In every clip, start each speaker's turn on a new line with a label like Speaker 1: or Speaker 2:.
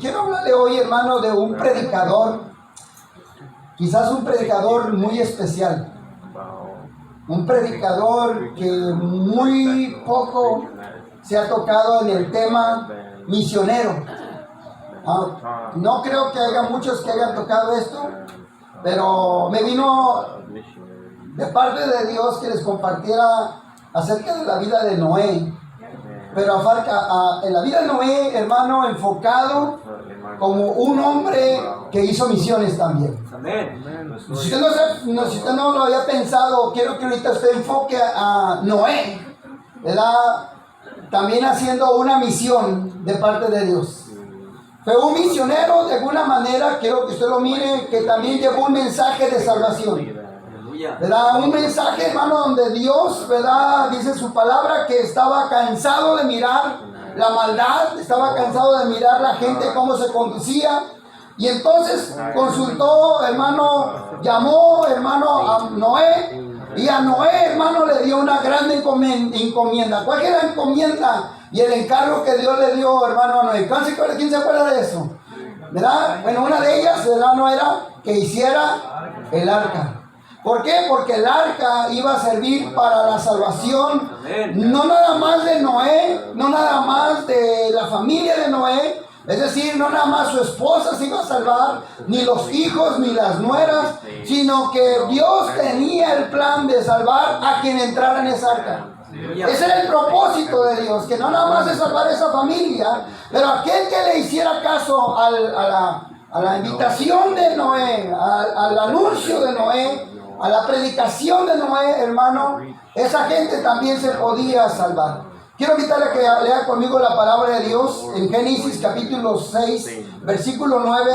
Speaker 1: Quiero hablarle hoy, hermano, de un predicador, quizás un predicador muy especial, un predicador que muy poco se ha tocado en el tema misionero. No creo que haya muchos que hayan tocado esto, pero me vino de parte de Dios que les compartiera acerca de la vida de Noé. Pero en la vida de Noé, hermano, enfocado como un hombre que hizo misiones también. Si usted no lo había pensado, quiero que ahorita usted enfoque a Noé, ¿verdad? También haciendo una misión de parte de Dios. Fue un misionero de alguna manera, quiero que usted lo mire, que también llevó un mensaje de salvación. ¿Verdad? Un mensaje, hermano, donde Dios, ¿verdad?, dice su palabra que estaba cansado de mirar la maldad, estaba cansado de mirar la gente cómo se conducía, y entonces consultó, hermano, llamó, hermano, a Noé, y a Noé, hermano, le dio una gran encomienda. ¿Cuál era la encomienda y el encargo que Dios le dio, hermano, a Noé? ¿Quién se acuerda de eso? ¿Verdad? Bueno, una de ellas, hermano, era que hiciera el arca. ¿Por qué? Porque el arca iba a servir para la salvación, no nada más de Noé, no nada más de la familia de Noé, es decir, no nada más su esposa se iba a salvar, ni los hijos, ni las nueras, sino que Dios tenía el plan de salvar a quien entrara en esa arca. Ese era el propósito de Dios, que no nada más de salvar a esa familia, pero aquel que le hiciera caso a la invitación de Noé, al anuncio de Noé, a la predicación de Noé, hermano, esa gente también se podía salvar. Quiero invitarle a que lea conmigo la palabra de Dios en Génesis capítulo 6, versículo 9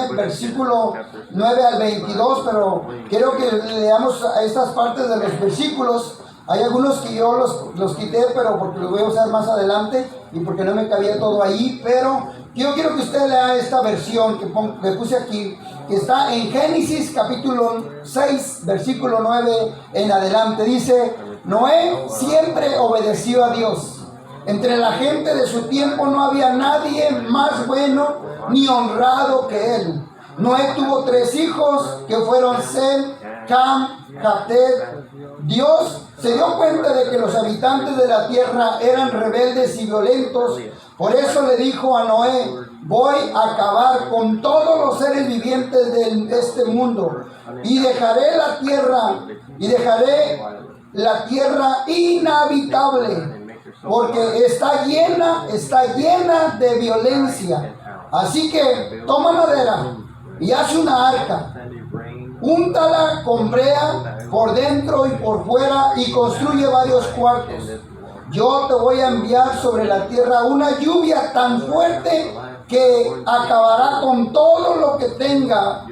Speaker 1: al 22, pero quiero que leamos estas partes de los versículos. Hay algunos que yo los quité, pero porque los voy a usar más adelante y porque no me cabía todo ahí, pero yo quiero que usted lea esta versión que puse aquí, que está en Génesis capítulo 6, versículo 9 en adelante. Dice: Noé siempre obedeció a Dios. Entre la gente de su tiempo no había nadie más bueno ni honrado que él. Noé tuvo 3 hijos que fueron Sem, Cam, Jafet. Dios se dio cuenta de que los habitantes de la tierra eran rebeldes y violentos. Por eso le dijo a Noé: voy a acabar con todos los seres vivientes de este mundo y dejaré la tierra inhabitable, porque está llena de violencia. Así que toma madera y haz una arca, úntala con brea por dentro y por fuera y construye varios cuartos. Yo te voy a enviar sobre la tierra una lluvia tan fuerte que acabará con todo lo que tenga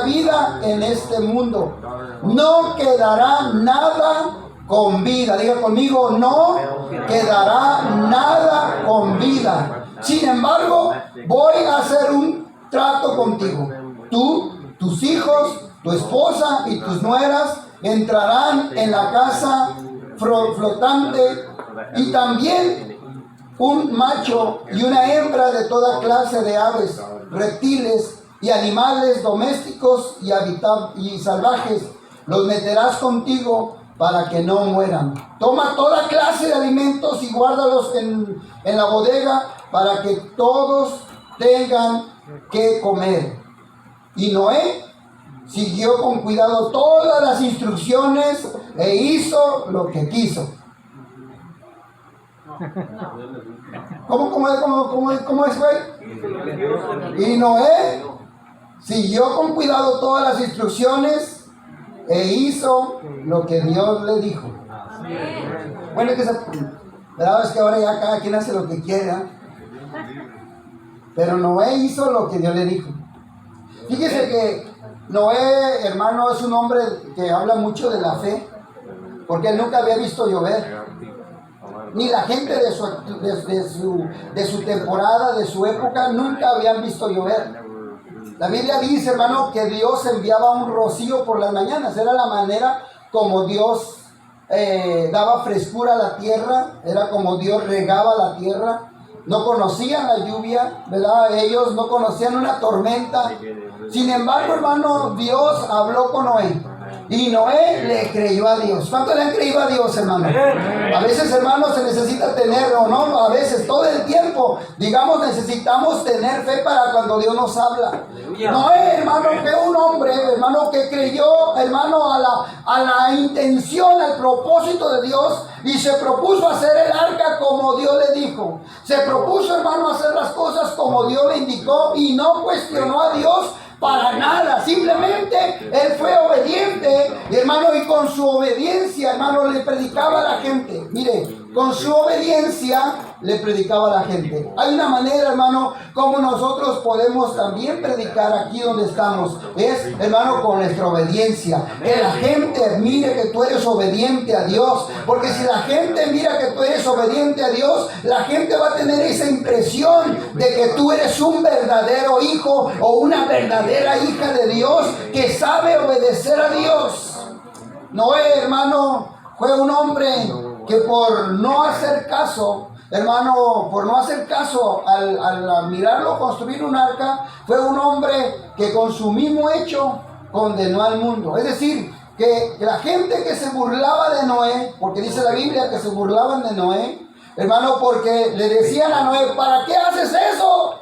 Speaker 1: vida en este mundo. No quedará nada con vida. Diga conmigo: no quedará nada con vida. Sin embargo, voy a hacer un trato contigo. Tú, tus hijos, tu esposa y tus nueras entrarán en la casa flotante, y también un macho y una hembra de toda clase de aves, reptiles y animales domésticos y salvajes. Los meterás contigo para que no mueran. Toma toda clase de alimentos y guárdalos en la bodega para que todos tengan que comer. Y Noé siguió con cuidado todas las instrucciones e hizo lo que quiso. ¿Cómo es, güey? Y Noé siguió con cuidado todas las instrucciones e hizo lo que Dios le dijo. Bueno, verdad es que ahora ya cada quien hace lo que quiera, pero Noé hizo lo que Dios le dijo. Fíjese que Noé, hermano, es un hombre que habla mucho de la fe, porque él nunca había visto llover. Ni la gente de su temporada, de su época, nunca habían visto llover. La Biblia dice, hermano, que Dios enviaba un rocío por las mañanas. Era la manera como Dios daba frescura a la tierra, era como Dios regaba la tierra. no conocían la lluvia, ¿verdad? Ellos no conocían una tormenta. Sin embargo, hermano, Dios habló con Noé. Y Noé le creyó a Dios. ¿Cuánto le han creído a Dios, hermano? A veces, hermano, se necesita tener, o no, a veces, todo el tiempo, digamos, necesitamos tener fe para cuando Dios nos habla. Noé, hermano, fue un hombre, hermano, que creyó, hermano, a la intención, al propósito de Dios, y se propuso hacer el arca como Dios le dijo. Se propuso, hermano, hacer las cosas como Dios le indicó, y no cuestionó a Dios para nada. Simplemente él fue obediente, hermano, y con su obediencia, hermano, le predicaba a la gente. Mire, con su obediencia le predicaba a la gente. Hay una manera, hermano, como nosotros podemos también predicar aquí donde estamos. Es, hermano, con nuestra obediencia. Que la gente mire que tú eres obediente a Dios. Porque si la gente mira que tú eres obediente a Dios, la gente va a tener esa impresión de que tú eres un verdadero hijo o una verdadera hija de Dios que sabe obedecer a Dios. Noé, hermano, fue un hombre que por no hacer caso, hermano, por no hacer caso al mirarlo construir un arca, fue un hombre que con su mismo hecho condenó al mundo. Es decir, que la gente que se burlaba de Noé, porque dice la Biblia que se burlaban de Noé, hermano, porque le decían a Noé, ¿para qué haces eso?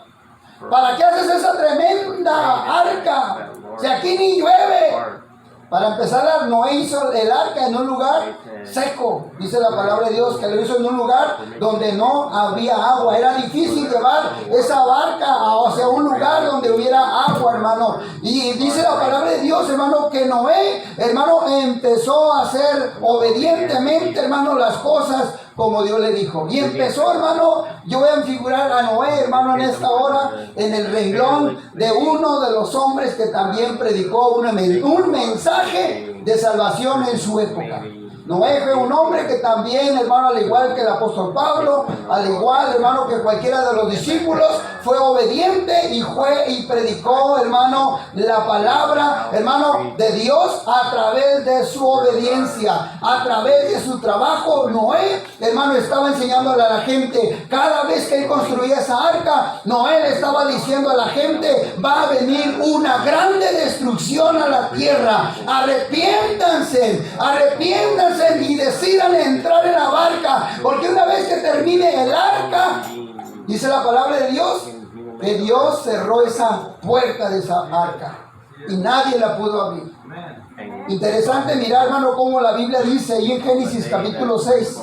Speaker 1: ¿Para qué haces esa tremenda arca? Si aquí ni llueve. Para empezar, Noé hizo el arca en un lugar seco. Dice la palabra de Dios que lo hizo en un lugar donde no había agua. Era difícil llevar esa barca hacia un lugar donde hubiera agua, hermano. Y dice la palabra de Dios, hermano, que Noé, hermano, empezó a hacer obedientemente, hermano, las cosas como Dios le dijo. Y empezó, hermano, yo voy a figurar a Noé, hermano, en esta hora, en el renglón de uno de los hombres que también predicó un mensaje de salvación en su época. Noé fue un hombre que también, hermano, al igual que el apóstol Pablo, al igual, hermano, que cualquiera de los discípulos, fue obediente y predicó, hermano, la palabra, hermano, de Dios a través de su obediencia, a través de su trabajo. Noé, hermano, estaba enseñándole a la gente. Cada vez que él construía esa arca, Noé le estaba diciendo a la gente, va a venir una grande destrucción a la tierra. Arrepiéntanse y decidan entrar en la barca, porque una vez que termine el arca, dice la palabra de Dios, que Dios cerró esa puerta de esa arca y nadie la pudo abrir. Interesante mirar, hermano, cómo la Biblia dice ahí en Génesis capítulo 6,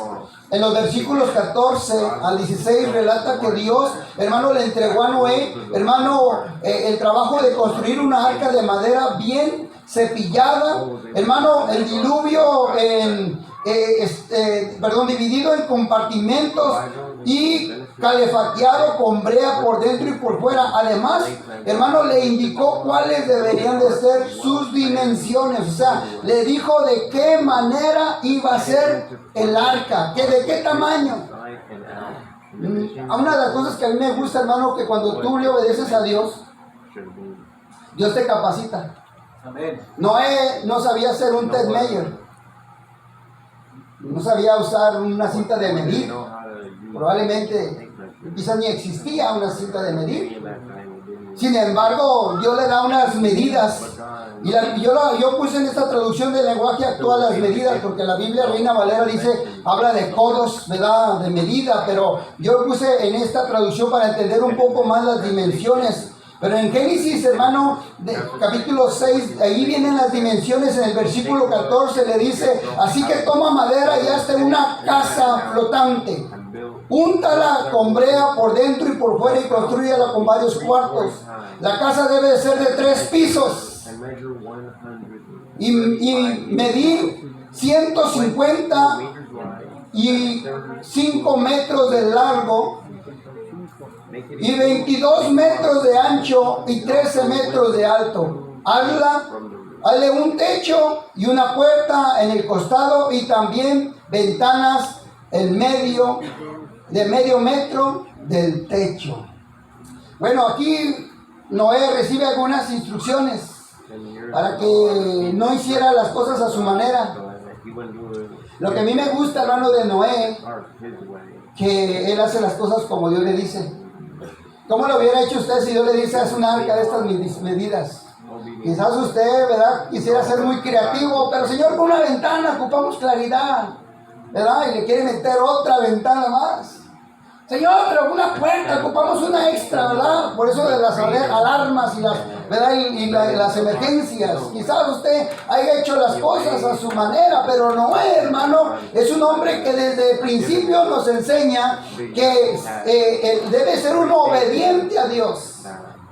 Speaker 1: en los versículos 14 al 16, relata que Dios, hermano, le entregó a Noé, hermano, el trabajo de construir una arca de madera bien cepillada, hermano, el diluvio dividido en compartimentos y calefacteado con brea por dentro y por fuera. Además, hermano, le indicó cuáles deberían de ser sus dimensiones. O sea, le dijo de qué manera iba a ser el arca, que de qué tamaño. Una de las cosas que a mí me gusta, hermano, que cuando tú le obedeces a Dios, Dios te capacita. Noé no sabía hacer un Ted Mayer, no sabía usar una cinta de medir, probablemente quizás ni existía una cinta de medir. Sin embargo, Dios le da unas medidas, y yo puse en esta traducción del lenguaje actual las medidas, porque la Biblia Reina Valera habla de codos, ¿verdad?, de medida, pero yo puse en esta traducción para entender un poco más las dimensiones. Pero en Génesis, hermano, capítulo 6, ahí vienen las dimensiones. En el versículo 14 le dice, así que toma madera y hazte una casa flotante. Úntala con brea por dentro y por fuera y construyala con varios cuartos. La casa debe de ser de 3 pisos. Y medir 155 metros de largo y 22 metros de ancho y 13 metros de alto. Hazle un techo y una puerta en el costado y también ventanas de medio metro del techo. Bueno, aquí Noé recibe algunas instrucciones para que no hiciera las cosas a su manera. Lo que a mí me gusta, hermano, de Noé, que él hace las cosas como Dios le dice. ¿Cómo lo hubiera hecho usted si Dios le dice haz una arca de estas medidas? Quizás usted, ¿verdad?, quisiera ser muy creativo, pero Señor, con una ventana ocupamos claridad, ¿verdad? Y le quiere meter otra ventana más. Señor, pero una puerta, ocupamos una extra, ¿verdad? Por eso de las alarmas y las, ¿verdad? Y las emergencias. Quizás usted haya hecho las cosas a su manera, pero Noé, hermano, es un hombre que desde el principio nos enseña que debe ser uno obediente a Dios.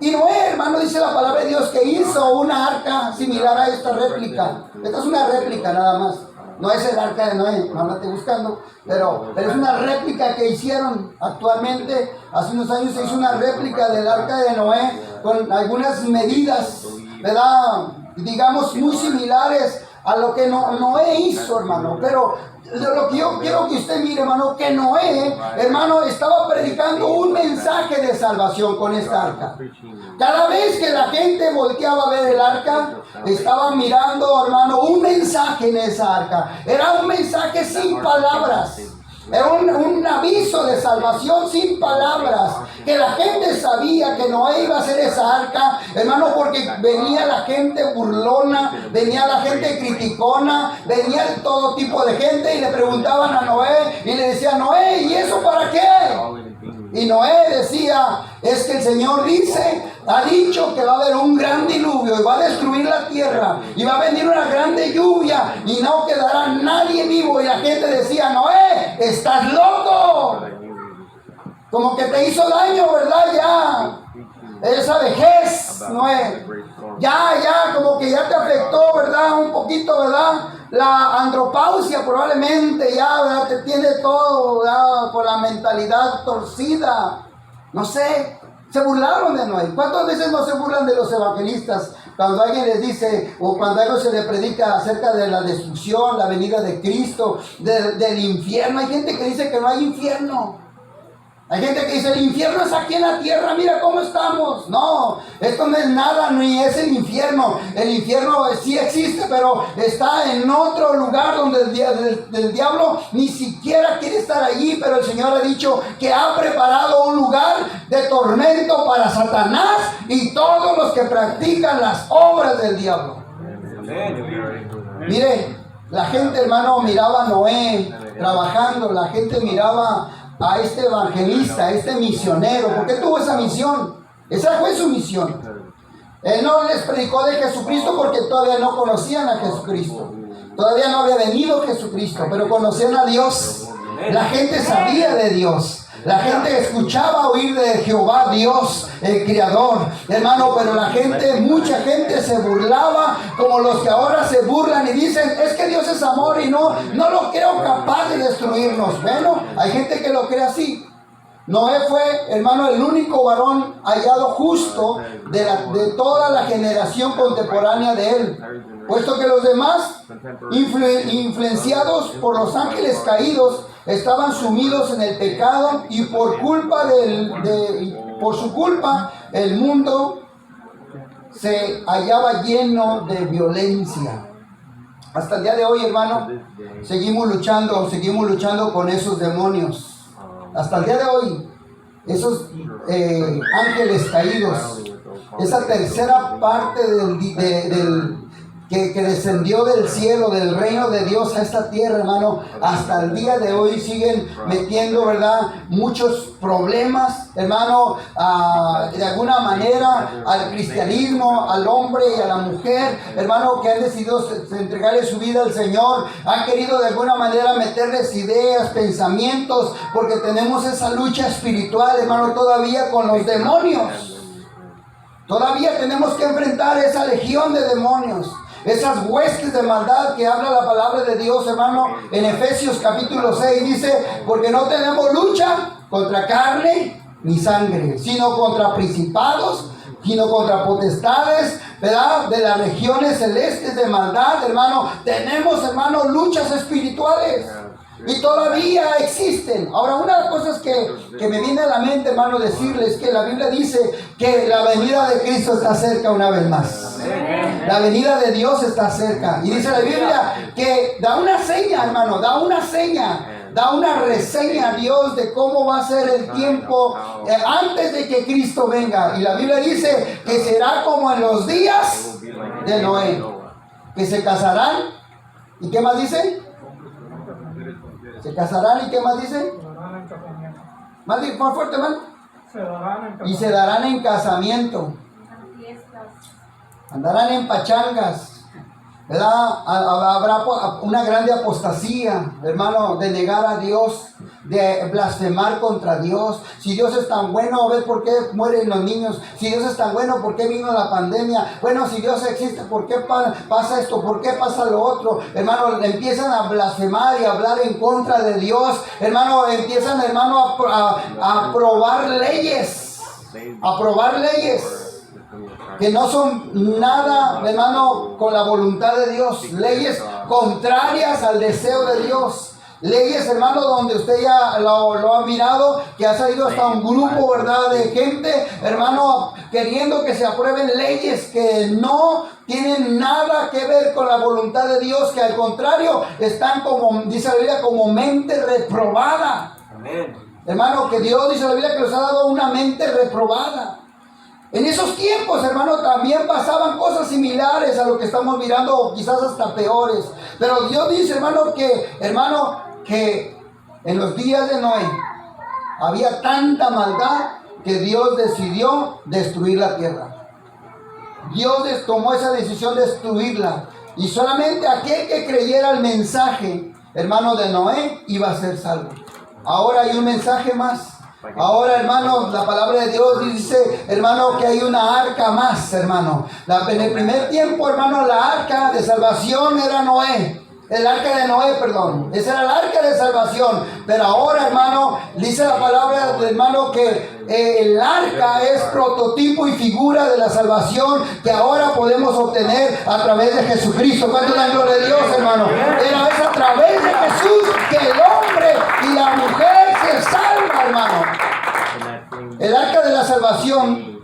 Speaker 1: Y Noé, hermano, dice la palabra de Dios que hizo una arca similar a esta réplica. Esta es una réplica nada más. No es el arca de Noé, no la estoy buscando, pero es una réplica que hicieron actualmente. Hace unos años se hizo una réplica del arca de Noé con algunas medidas, ¿verdad?, digamos muy similares a lo que Noé hizo, hermano. Pero lo que yo quiero que usted mire, hermano, que Noé, hermano, estaba predicando un mensaje de salvación con esta arca. Cada vez que la gente volteaba a ver el arca, estaba mirando, hermano, un mensaje en esa arca. Era un mensaje sin palabras. Era un aviso de salvación sin palabras. Que la gente sabía que Noé iba a hacer esa arca, hermano, porque venía la gente burlona, venía la gente criticona, venía todo tipo de gente y le preguntaban a Noé y le decían, Noé, ¿y eso para qué? Y Noé decía, es que el Señor ha dicho que va a haber un gran diluvio y va a destruir la tierra y va a venir una grande lluvia y no quedará nadie vivo. Y la gente decía, Noé, estás loco, como que te hizo daño, ¿verdad? Ya esa vejez, Noé, ya como que ya te afectó, ¿verdad? Un poquito, ¿verdad? La andropausia probablemente ya, ¿verdad?, te tiene todo, ¿verdad?, con la mentalidad torcida. No sé, se burlaron de Noé. ¿Cuántas veces no se burlan de los evangelistas cuando alguien les dice o cuando a ellos se les predica acerca de la destrucción, la venida de Cristo, del infierno? Hay gente que dice que no hay infierno. Hay gente que dice, el infierno es aquí en la tierra, mira cómo estamos. No, esto no es nada, ni es el infierno. El infierno sí existe, pero está en otro lugar donde el diablo ni siquiera quiere estar allí. Pero el Señor ha dicho que ha preparado un lugar de tormento para Satanás y todos los que practican las obras del diablo. Mire, la gente, hermano, miraba a Noé trabajando, la gente miraba a este evangelista, a este misionero. ¿Por qué tuvo esa misión? Esa fue su misión. Él no les predicó de Jesucristo porque todavía no conocían a Jesucristo. Todavía no había venido Jesucristo, pero conocían a Dios. La gente sabía de Dios. La gente escuchaba oír de Jehová Dios, el Creador, hermano, pero mucha gente se burlaba, como los que ahora se burlan y dicen, es que Dios es amor y no lo creo capaz de destruirnos. Bueno, hay gente que lo cree así. Noé fue, hermano, el único varón hallado justo de toda la generación contemporánea de él, puesto que los demás, influenciados por los ángeles caídos, estaban sumidos en el pecado y por su culpa el mundo se hallaba lleno de violencia. Hasta el día de hoy, hermano, seguimos luchando con esos demonios. Hasta el día de hoy, esos ángeles caídos, esa tercera parte que descendió del cielo, del reino de Dios a esta tierra, hermano, hasta el día de hoy siguen metiendo, ¿verdad?, muchos problemas, hermano, de alguna manera al cristianismo, al hombre y a la mujer, hermano, que han decidido entregarle su vida al Señor. Han querido de alguna manera meterles ideas, pensamientos, porque tenemos esa lucha espiritual, hermano, todavía con los demonios. Todavía tenemos que enfrentar esa legión de demonios, esas huestes de maldad que habla la palabra de Dios, hermano. En Efesios capítulo 6 dice, porque no tenemos lucha contra carne ni sangre, sino contra principados, sino contra potestades, ¿verdad?, de las regiones celestes de maldad, hermano. Tenemos, hermano, luchas espirituales. Y todavía existen. Ahora, una de las cosas que me viene a la mente, hermano, decirles que la Biblia dice que la venida de Cristo está cerca una vez más. La venida de Dios está cerca. Y dice la Biblia que da una seña, hermano, da da una reseña a Dios de cómo va a ser el tiempo antes de que Cristo venga. Y la Biblia dice que será como en los días de Noé, que se casarán. ¿Y qué más dice? Se casarán y qué más dice? Más fuerte, man. Y se darán en casamiento. Andarán en pachangas. ¿Verdad? Habrá una grande apostasía, hermano, de negar a Dios, de blasfemar contra Dios. Si Dios es tan bueno, a ver por qué mueren los niños. Si Dios es tan bueno, ¿por qué vino la pandemia? Bueno, si Dios existe, ¿por qué pasa esto? ¿Por qué pasa lo otro? Hermano, empiezan a blasfemar y a hablar en contra de Dios. Hermano, empiezan, hermano, a aprobar leyes. Aprobar leyes que no son nada, hermano, con la voluntad de Dios. Leyes contrarias al deseo de Dios. Leyes, hermano, donde usted ya lo ha mirado, que ha salido hasta un grupo, ¿verdad?, de gente, hermano, queriendo que se aprueben leyes que no tienen nada que ver con la voluntad de Dios, que al contrario, están como, dice la Biblia, como mente reprobada. Amén. Hermano, que Dios, dice la Biblia, que les ha dado una mente reprobada. En esos tiempos, hermano, también pasaban cosas similares a lo que estamos mirando, o quizás hasta peores. Pero Dios dice, hermano, que en los días de Noé había tanta maldad que Dios decidió destruir la tierra. Dios tomó esa decisión de destruirla. Y solamente aquel que creyera el mensaje, hermano, de Noé, iba a ser salvo. Ahora hay un mensaje más. Ahora, hermano, la palabra de Dios dice, hermano, que hay una arca más, hermano. En el primer tiempo, hermano, la arca de salvación era Noé. El arca de Noé, perdón. Esa era el arca de salvación. Pero ahora, hermano, dice la palabra, hermano, que el arca es prototipo y figura de la salvación que ahora podemos obtener a través de Jesucristo. ¿Cuánto dan gloria a Dios, hermano? Pero es a través de Jesús que el hombre y la mujer se salva, hermano. El arca de la salvación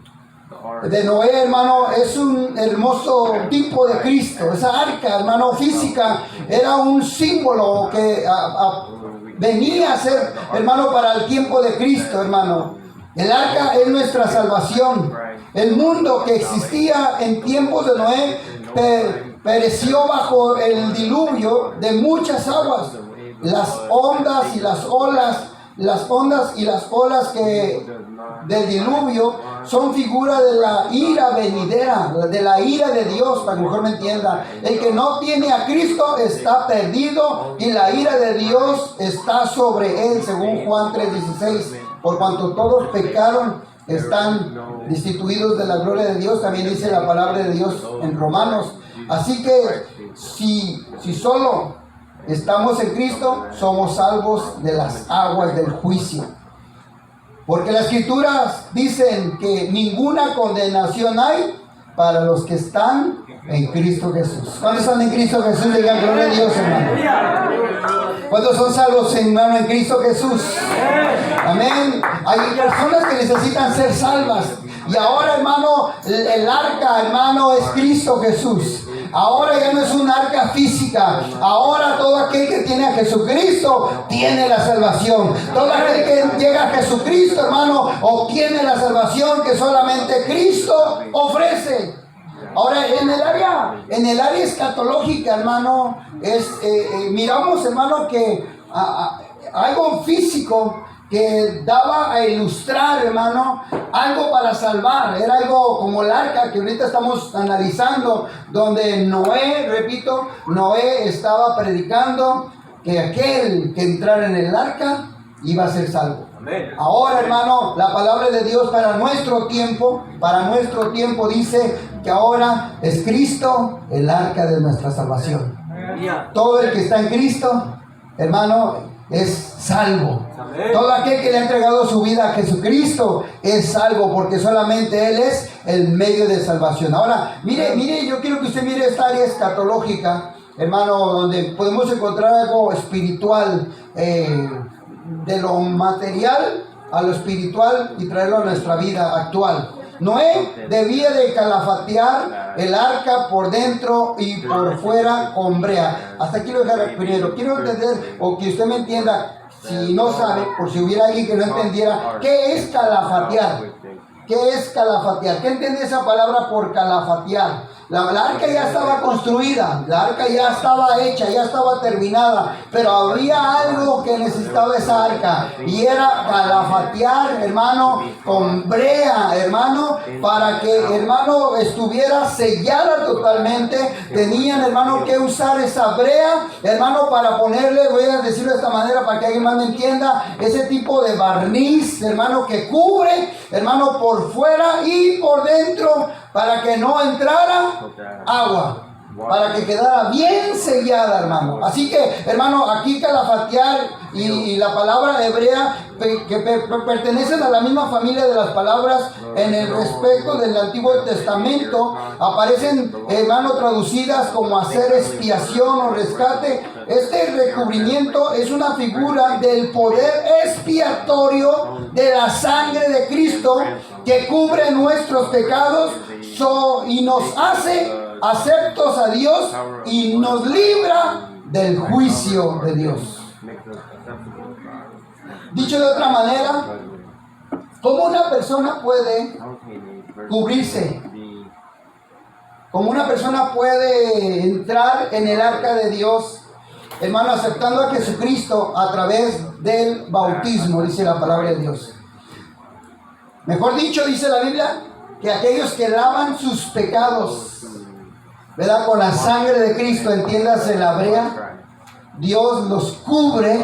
Speaker 1: de Noé, hermano, es un hermoso tipo de Cristo. Esa arca, hermano, física, era un símbolo que venía a ser, hermano, para el tiempo de Cristo, hermano. El arca es nuestra salvación. El mundo que existía en tiempos de Noé pereció bajo el diluvio de muchas aguas. Las ondas y las olas, del diluvio son figura de la ira venidera, de la ira de Dios, para que mejor me entienda. El que no tiene a Cristo está perdido y la ira de Dios está sobre él, según Juan 3:16. Por cuanto todos pecaron, están destituidos de la gloria de Dios, también dice la palabra de Dios en Romanos. Así que si solo estamos en Cristo, somos salvos de las aguas del juicio. Porque las Escrituras dicen que ninguna condenación hay para los que están en Cristo Jesús. ¿Cuántos están en Cristo Jesús? Digan gloria a Dios, hermano. ¿Cuántos son salvos, hermano, en Cristo Jesús? Amén. Hay personas que necesitan ser salvas. Y ahora, hermano, el arca, hermano, es Cristo Jesús. Ahora ya no es un arca física. Ahora todo aquel que tiene a Jesucristo tiene la salvación. Todo aquel que llega a Jesucristo, hermano, obtiene la salvación que solamente Cristo ofrece. Ahora, en el área escatológica, hermano, miramos, hermano, que algo físico que daba a ilustrar, hermano, algo para salvar. Era algo como el arca que ahorita estamos analizando, donde Noé estaba predicando que aquel que entrara en el arca iba a ser salvo. Amén. Ahora, hermano, la palabra de Dios para nuestro tiempo dice que ahora es Cristo el arca de nuestra salvación. Todo el que está en Cristo, hermano, es salvo. Amén. Todo aquel que le ha entregado su vida a Jesucristo es salvo, porque solamente Él es el medio de salvación. Ahora, mire, yo quiero que usted mire esta área escatológica, hermano, donde podemos encontrar algo espiritual, de lo material a lo espiritual, y traerlo a nuestra vida actual. Noé debía de calafatear el arca por dentro y por fuera con brea. Hasta aquí lo dejaré primero. Quiero entender, o que usted me entienda, si no sabe, por si hubiera alguien que no entendiera, ¿qué es calafatear? ¿Qué es calafatear? ¿Qué entiende esa palabra por calafatear? La arca ya estaba construida, la arca ya estaba hecha, ya estaba terminada, pero había algo que necesitaba esa arca y era calafatear, hermano, con brea, hermano, para que, hermano, estuviera sellada totalmente. Tenían, hermano, que usar esa brea, hermano, para ponerle, voy a decirlo de esta manera para que alguien más me entienda, ese tipo de barniz, hermano, que cubre, hermano, por fuera y por dentro, para que no entrara agua, para que quedara bien sellada, hermano. Así que, hermano, aquí calafatear y la palabra hebrea que pertenecen a la misma familia de las palabras en el respecto del Antiguo Testamento, aparecen, hermano, traducidas como hacer expiación o rescate. Este recubrimiento es una figura del poder expiatorio de la sangre de Cristo que cubre nuestros pecados y nos hace aceptos a Dios y nos libra del juicio de Dios. Dicho de otra manera, ¿cómo una persona puede cubrirse? ¿Cómo una persona puede entrar en el arca de Dios? Hermano, aceptando a Jesucristo a través del bautismo, dice la palabra de Dios. Mejor dicho, dice la Biblia, que aquellos que lavan sus pecados, ¿verdad? Con la sangre de Cristo, entiéndase la hebrea, Dios los cubre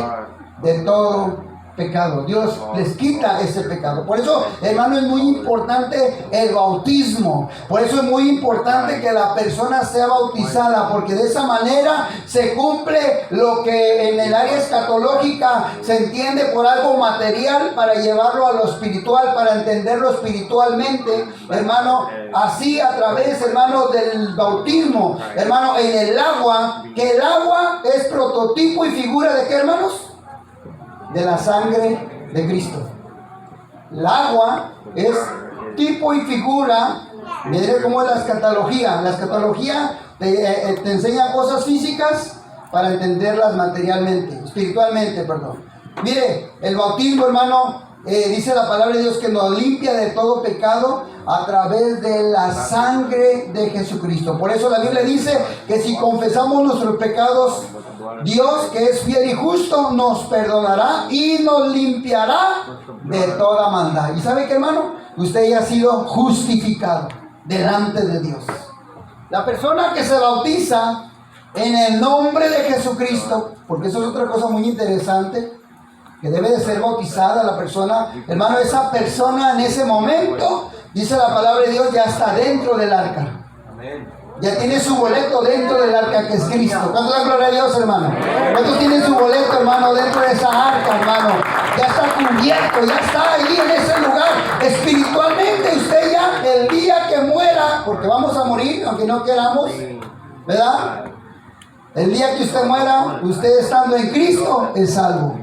Speaker 1: de todo pecado. Dios les quita ese pecado. Por eso, hermano, es muy importante el bautismo. Por eso es muy importante que la persona sea bautizada, porque de esa manera se cumple lo que en el área escatológica se entiende por algo material para llevarlo a lo espiritual, para entenderlo espiritualmente, hermano. Así a través, hermano, del bautismo, hermano, en el agua, que el agua es prototipo y figura de ¿qué, hermanos? De la sangre de Cristo. El agua es tipo y figura. Mire cómo es la escatología. La escatología te enseña cosas físicas para entenderlas materialmente, espiritualmente, perdón. Mire, el bautismo, hermano, dice la palabra de Dios que nos limpia de todo pecado a través de la sangre de Jesucristo. Por eso la Biblia dice que si confesamos nuestros pecados, Dios, que es fiel y justo, nos perdonará y nos limpiará de toda maldad. ¿Y sabe qué, hermano? Usted ya ha sido justificado delante de Dios. La persona que se bautiza en el nombre de Jesucristo, porque eso es otra cosa muy interesante, que debe de ser bautizada la persona, hermano, esa persona en ese momento, dice la palabra de Dios, ya está dentro del arca. Ya tiene su boleto dentro del arca, que es Cristo. ¿Cuánto da gloria a Dios, hermano? ¿Cuántos tienen su boleto, hermano, dentro de esa arca, hermano? Ya está cubierto, ya está ahí en ese lugar. Espiritualmente usted ya, el día que muera, porque vamos a morir, aunque no queramos, ¿verdad? El día que usted muera, usted estando en Cristo es salvo.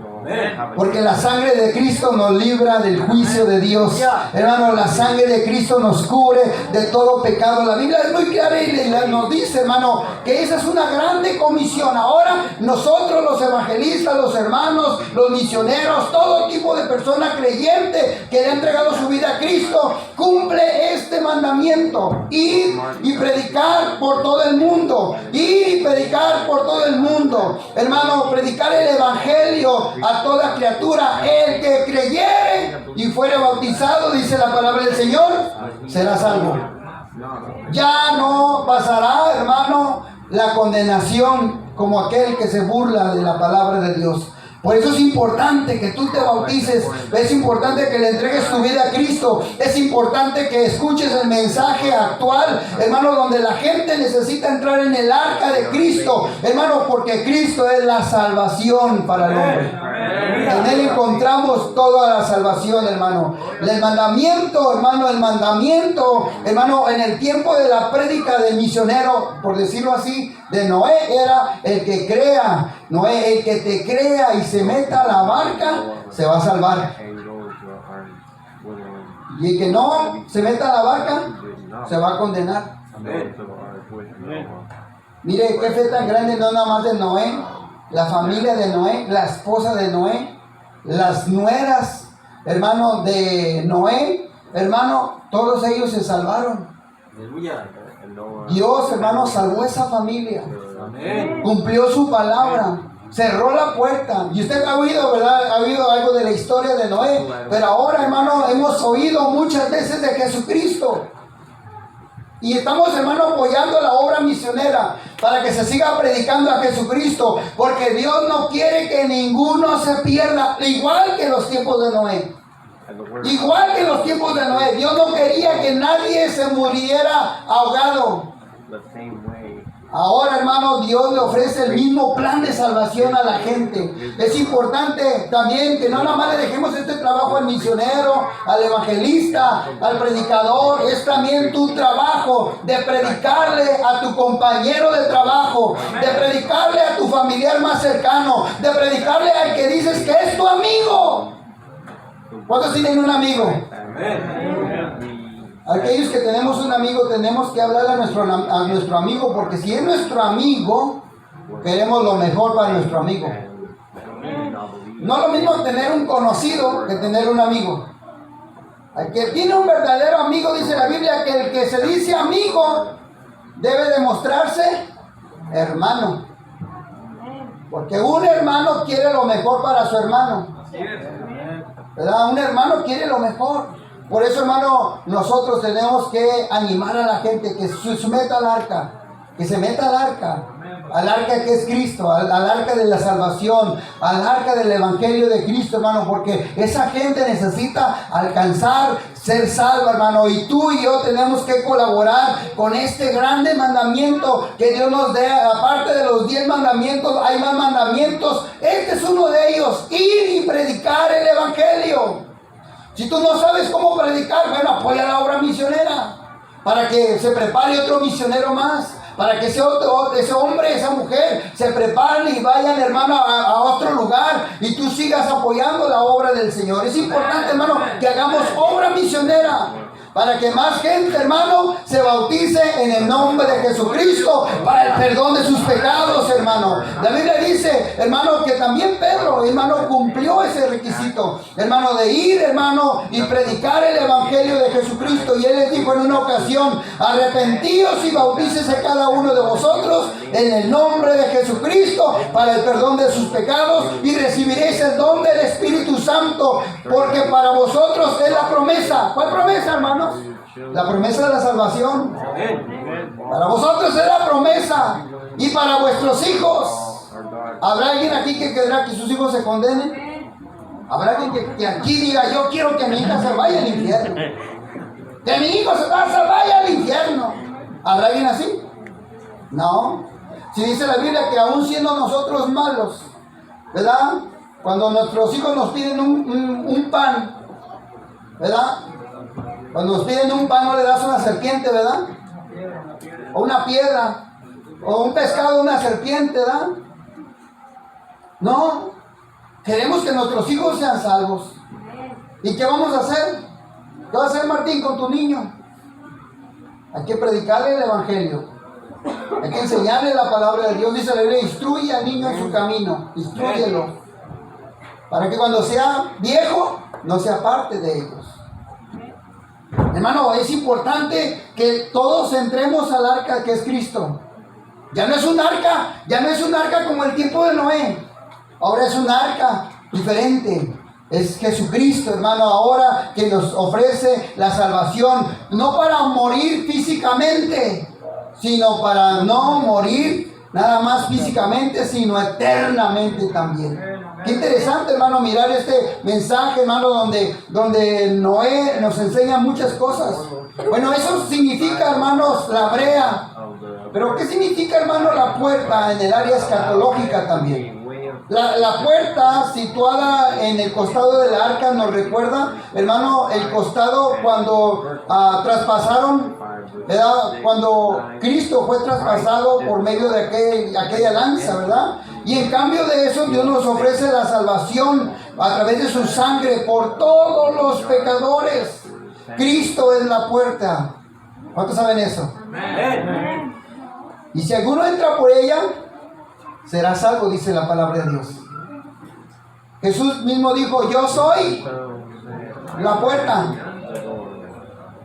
Speaker 1: Porque la sangre de Cristo nos libra del juicio de Dios. Hermano, la sangre de Cristo nos cubre de todo pecado. La Biblia es muy clara y nos dice, hermano, que esa es una grande comisión. Ahora nosotros, los evangelistas, los hermanos, los misioneros, todo tipo de persona creyente que le ha entregado su vida a Cristo, cumple este mandamiento: ir y predicar por todo el mundo. Ir y predicar por todo el mundo, hermano, predicar el evangelio a toda criatura. El que creyere y fuere bautizado, dice la palabra del Señor, será salvo. Ya no pasará, hermano, la condenación como aquel que se burla de la palabra de Dios. Por eso es importante que tú te bautices, es importante que le entregues tu vida a Cristo, es importante que escuches el mensaje actual, hermano, donde la gente necesita entrar en el arca de Cristo, hermano, porque Cristo es la salvación para el hombre. En Él encontramos toda la salvación, hermano. El mandamiento, hermano, en el tiempo de la prédica del misionero, por decirlo así, de Noé, era el que crea. Noé, el que te crea y se meta a la barca, se va a salvar. Y el que no se meta a la barca, se va a condenar. Mire qué fe tan grande, no nada más de Noé, la familia de Noé, la esposa de Noé, las nueras, hermano, de Noé, hermano, todos ellos se salvaron. Dios, hermano, salvó esa familia. Cumplió su palabra. Cerró la puerta. Y usted ha oído, ¿verdad? Ha oído algo de la historia de Noé. Pero ahora, hermano, hemos oído muchas veces de Jesucristo. Y estamos, hermano, apoyando la obra misionera para que se siga predicando a Jesucristo. Porque Dios no quiere que ninguno se pierda. Igual que en los tiempos de Noé. Igual que en los tiempos de Noé. Dios no quería que nadie se muriera ahogado. Ahora, hermano, Dios le ofrece el mismo plan de salvación a la gente. Es importante también que no nada más le dejemos este trabajo al misionero, al evangelista, al predicador. Es también tu trabajo de predicarle a tu compañero de trabajo, de predicarle a tu familiar más cercano, de predicarle al que dices que es tu amigo. ¿Cuántos tienen un amigo? Aquellos que tenemos un amigo, tenemos que hablarle a nuestro amigo, porque si es nuestro amigo, queremos lo mejor para nuestro amigo. No es lo mismo tener un conocido que tener un amigo. El que tiene un verdadero amigo, dice la Biblia, que el que se dice amigo debe demostrarse hermano. Porque un hermano quiere lo mejor para su hermano. ¿Verdad? Un hermano quiere lo mejor. Por eso, hermano, nosotros tenemos que animar a la gente que se meta al arca, que se meta al arca que es Cristo, al arca de la salvación, al arca del evangelio de Cristo, hermano, porque esa gente necesita alcanzar, ser salva, hermano, y tú y yo tenemos que colaborar con este grande mandamiento que Dios nos dé. Aparte de los 10 mandamientos, hay más mandamientos. Este es uno de ellos: ir y predicar el evangelio. Si tú no sabes cómo predicar, bueno, apoya la obra misionera para que se prepare otro misionero más, para que ese hombre, esa mujer se preparen y vayan, hermano, a otro lugar y tú sigas apoyando la obra del Señor. Es importante, hermano, que hagamos obra misionera para que más gente, hermano, se bautice en el nombre de Jesucristo para el perdón de sus pecados, hermano. La Biblia dice, hermano, que también Pedro, hermano, cumplió ese requisito, hermano, de ir, hermano, y predicar el evangelio de Jesucristo. Y él les dijo en una ocasión: arrepentíos y bautícese cada uno de vosotros en el nombre de Jesucristo para el perdón de sus pecados y recibiréis el don del Espíritu Santo, porque para vosotros es la promesa. ¿Cuál promesa, hermano? La promesa de la salvación. Para vosotros es la promesa. Y para vuestros hijos. ¿Habrá alguien aquí que querrá que sus hijos se condenen? ¿Habrá alguien que aquí diga: yo quiero que mi hija se vaya al infierno, que mi hijo se vaya al infierno? ¿Habrá alguien así? No. Si dice la Biblia que aún siendo nosotros malos, ¿verdad? Cuando nuestros hijos nos piden un pan, ¿verdad? Cuando nos piden un pan, no le das una serpiente, ¿verdad? O una piedra, o un pescado, una serpiente, ¿verdad? No. Queremos que nuestros hijos sean salvos. ¿Y qué vamos a hacer? ¿Qué va a hacer Martín con tu niño? Hay que predicarle el evangelio. Hay que enseñarle la palabra de Dios. Dice la Biblia: instruye al niño en su camino. Instrúyelo. Para que cuando sea viejo, no se aparte de ellos. Hermano, es importante que todos entremos al arca que es Cristo. Ya no es un arca como el tiempo de Noé. Ahora es un arca diferente. Es Jesucristo, hermano, ahora que nos ofrece la salvación, no para morir físicamente, sino para no morir nada más físicamente, sino eternamente también. Qué interesante, hermano, mirar este mensaje, hermano, donde Noé nos enseña muchas cosas. Bueno, eso significa, hermanos, la brea. Pero ¿qué significa, hermano, la puerta en el área escatológica también? La puerta situada en el costado del arca nos recuerda, hermano, el costado cuando traspasaron, ¿verdad? Cuando Cristo fue traspasado por medio de aquella lanza, ¿verdad? Y en cambio de eso, Dios nos ofrece la salvación a través de su sangre por todos los pecadores. Cristo es la puerta. ¿Cuántos saben eso? Y si alguno entra por ella, será salvo, dice la palabra de Dios. Jesús mismo dijo, yo soy la puerta.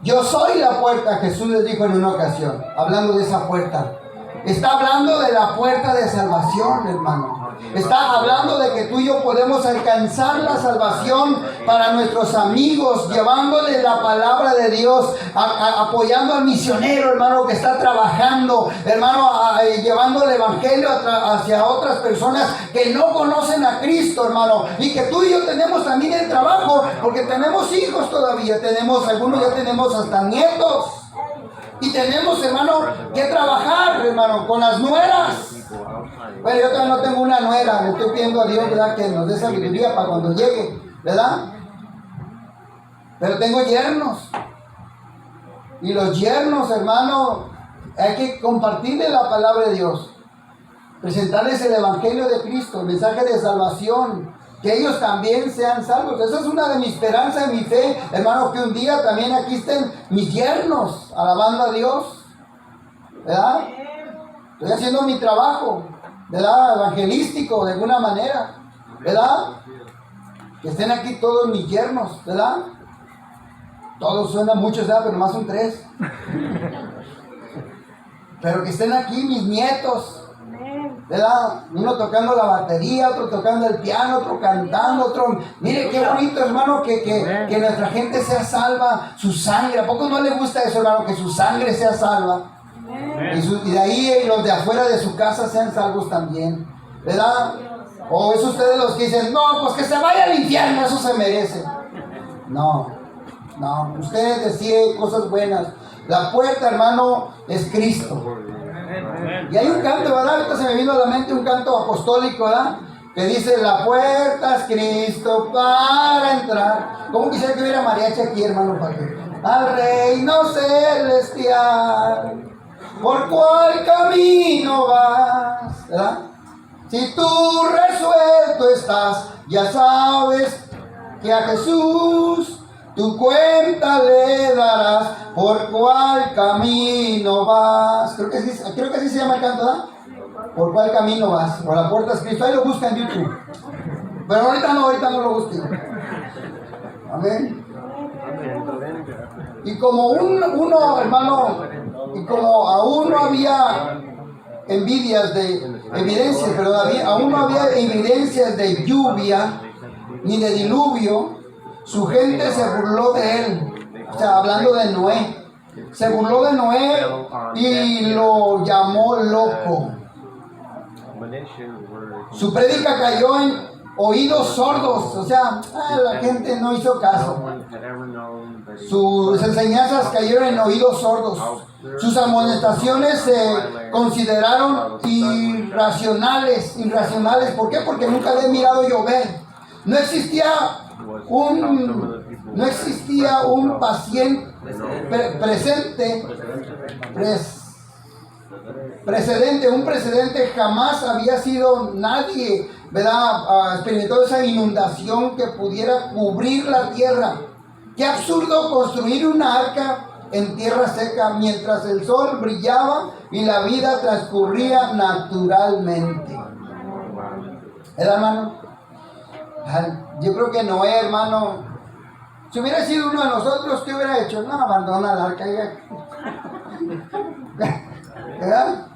Speaker 1: Yo soy la puerta, Jesús les dijo en una ocasión, hablando de esa puerta. Está hablando de la puerta de salvación, hermano. Está hablando de que tú y yo podemos alcanzar la salvación para nuestros amigos, llevándole la palabra de Dios, apoyando al misionero, hermano, que está trabajando, hermano, llevando el evangelio hacia otras personas que no conocen a Cristo, hermano. Y que tú y yo tenemos también el trabajo, porque tenemos hijos todavía, algunos ya tenemos hasta nietos. Y tenemos, hermano, que trabajar, hermano, con las nueras. Bueno, yo todavía no tengo una nuera, le estoy pidiendo a Dios, ¿verdad?, que nos dé sabiduría para cuando llegue, ¿verdad? Pero tengo yernos. Y los yernos, hermano, hay que compartirles la palabra de Dios. Presentarles el evangelio de Cristo, el mensaje de salvación. Que ellos también sean salvos. Esa es una de mis esperanzas y mi fe, hermano, que un día también aquí estén mis yernos, alabando a Dios, ¿verdad? Estoy haciendo mi trabajo, ¿verdad?, evangelístico de alguna manera, ¿verdad? Que estén aquí todos mis yernos, ¿verdad? Todos suenan muchos, ¿verdad?, pero nomás son 3. Pero que estén aquí mis nietos, ¿verdad? Uno tocando la batería, otro tocando el piano, otro cantando, otro... Mire qué bonito, hermano, que nuestra gente sea salva, su sangre. ¿A poco no le gusta eso, hermano? Que su sangre sea salva. Y de ahí los de afuera de su casa sean salvos también, ¿verdad? O es ustedes los que dicen, no, pues que se vaya al infierno, eso se merece. No, ustedes deciden cosas buenas. La puerta, hermano, es Cristo. Y hay un canto, ¿verdad? Ahorita se me vino a la mente un canto apostólico, ¿verdad?, que dice, la puerta es Cristo para entrar. ¿Cómo quisiera que hubiera mariachi aquí, hermano, para que? Al reino celestial. ¿Por cuál camino vas? ¿Verdad? Si tú resuelto estás, ya sabes que a Jesús tu cuenta le darás. ¿Por cuál camino vas? Creo que así se llama el canto, ¿verdad? ¿Por cuál camino vas? Por la puerta es Cristo. Ahí lo busca en YouTube. Pero ahorita no lo busquen. Amén. Y como uno, hermano, y como aún no había aún no había evidencias de lluvia ni de diluvio, su gente se burló de él. O sea, hablando de Noé, se burló de Noé y lo llamó loco. Su prédica cayó en oídos sordos, o sea, la gente no hizo caso. Sus enseñanzas cayeron en oídos sordos. Sus amonestaciones se consideraron irracionales. ¿Por qué? Porque nunca había mirado llover. No existía un paciente precedente, jamás había sido nadie, ¿verdad?, experimentó esa inundación que pudiera cubrir la tierra. Qué absurdo construir una arca en tierra seca mientras el sol brillaba y la vida transcurría naturalmente. ¿Verdad, hermano? Yo creo que Noé, hermano, si hubiera sido uno de nosotros, ¿qué hubiera hecho? No, abandona la arca. ¿Verdad?